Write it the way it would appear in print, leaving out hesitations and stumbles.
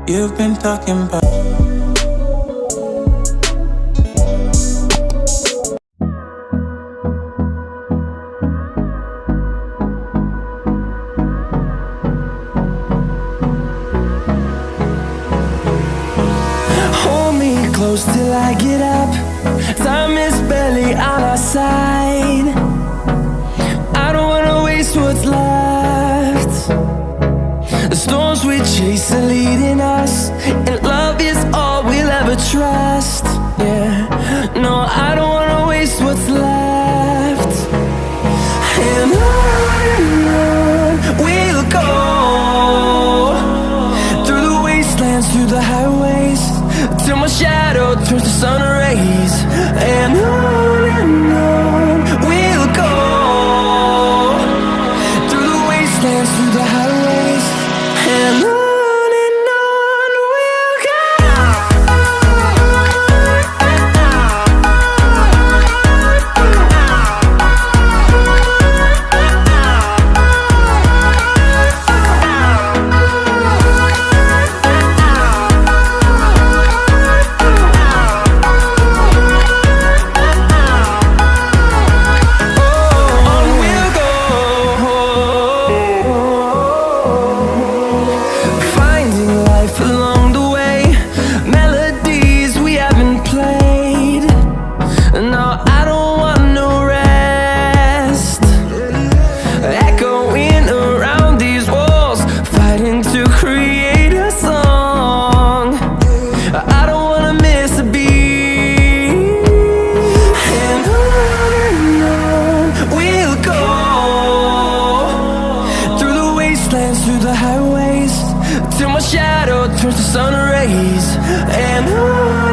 You've been talking about hold me close till I get up. Time is barely on our side. I don't wanna waste what's left. The storms we chase are leading us, and love is all we'll ever trust. Yeah, no, I don't wanna waste what's left. And on we'll go, through the wastelands, through the highways, till my shadow turns to sun rays. And on we'll go, through the wastelands, through the highways, and on we'll go. Through the highways, till my shadow turns to sun rays. And on